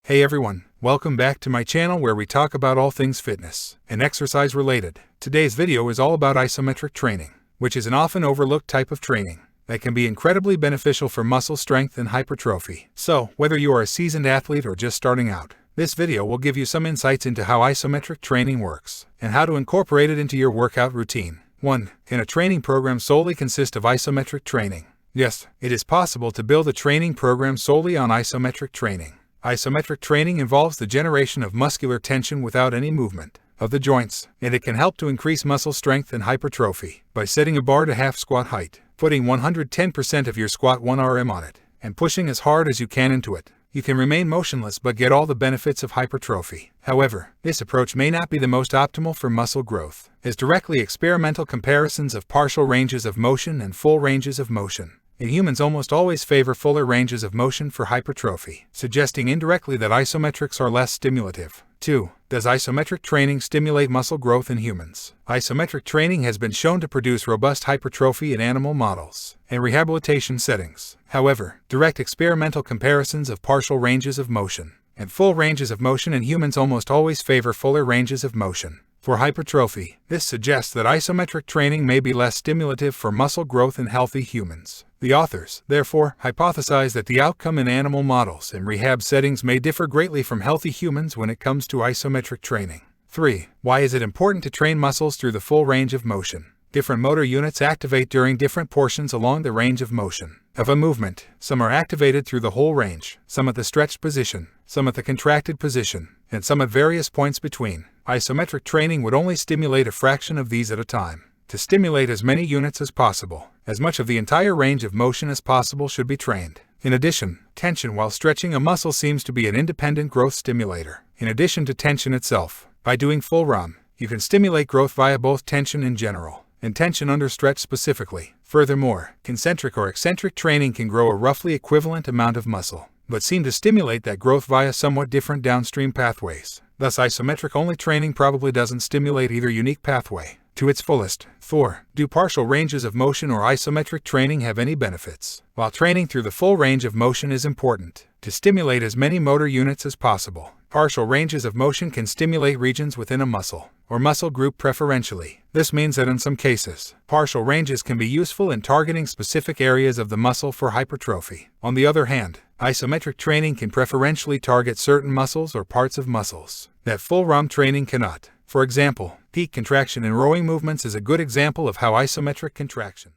Hey everyone, welcome back to my channel where we talk about all things fitness and exercise related. Today's video is all about isometric training, which is an often overlooked type of training that can be incredibly beneficial for muscle strength and hypertrophy. So, whether you are a seasoned athlete or just starting out, this video will give you some insights into how isometric training works and how to incorporate it into your workout routine. 1. Can a training program solely consist of isometric training? Yes, it is possible to build a training program solely on isometric training. Isometric training involves the generation of muscular tension without any movement of the joints, and it can help to increase muscle strength and hypertrophy by setting a bar to half squat height, putting 110% of your squat 1RM on it, and pushing as hard as you can into it. You can remain motionless but get all the benefits of hypertrophy. However, this approach may not be the most optimal for muscle growth, as directly experimental comparisons of partial ranges of motion and full ranges of motion in humans almost always favor fuller ranges of motion for hypertrophy, suggesting indirectly that isometrics are less stimulative. 2. Does isometric training stimulate muscle growth in humans? Isometric training has been shown to produce robust hypertrophy in animal models and rehabilitation settings. However, direct experimental comparisons of partial ranges of motion and full ranges of motion in humans almost always favor fuller ranges of motion for hypertrophy. This suggests that isometric training may be less stimulative for muscle growth in healthy humans. The authors, therefore, hypothesize that the outcome in animal models and rehab settings may differ greatly from healthy humans when it comes to isometric training. 3. Why is it important to train muscles through the full range of motion? Different motor units activate during different portions along the range of motion of a movement. Some are activated through the whole range, some at the stretched position, some at the contracted position, and some at various points between. Isometric training would only stimulate a fraction of these at a time. To stimulate as many units as possible, as much of the entire range of motion as possible should be trained. In addition, tension while stretching a muscle seems to be an independent growth stimulator. In addition to tension itself, by doing full ROM, you can stimulate growth via both tension in general and tension under stretch specifically. Furthermore, concentric or eccentric training can grow a roughly equivalent amount of muscle, but seem to stimulate that growth via somewhat different downstream pathways. Thus, isometric-only training probably doesn't stimulate either unique pathway to its fullest. 4. Do partial ranges of motion or isometric training have any benefits? While training through the full range of motion is important to stimulate as many motor units as possible, partial ranges of motion can stimulate regions within a muscle or muscle group preferentially. This means that in some cases, partial ranges can be useful in targeting specific areas of the muscle for hypertrophy. On the other hand, isometric training can preferentially target certain muscles or parts of muscles that full ROM training cannot. For example, peak contraction in rowing movements is a good example of how isometric contraction.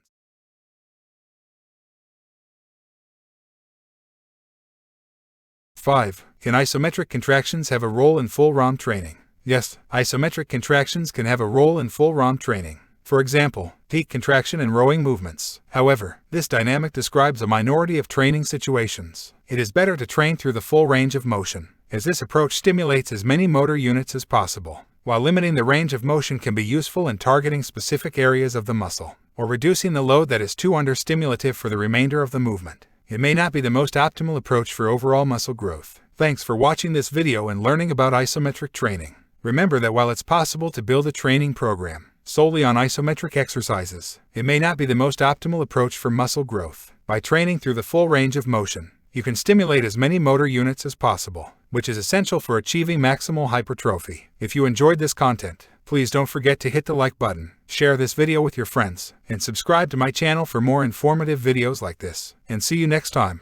5. Can isometric contractions have a role in full ROM training? Yes, isometric contractions can have a role in full ROM training. For example, peak contraction in rowing movements. However, this dynamic describes a minority of training situations. It is better to train through the full range of motion, as this approach stimulates as many motor units as possible, while limiting the range of motion can be useful in targeting specific areas of the muscle, or reducing the load that is too understimulative for the remainder of the movement. It may not be the most optimal approach for overall muscle growth. Thanks for watching this video and learning about isometric training. Remember that while it's possible to build a training program solely on isometric exercises, it may not be the most optimal approach for muscle growth. By training through the full range of motion, you can stimulate as many motor units as possible, which is essential for achieving maximal hypertrophy. If you enjoyed this content, please don't forget to hit the like button, share this video with your friends, and subscribe to my channel for more informative videos like this. And see you next time.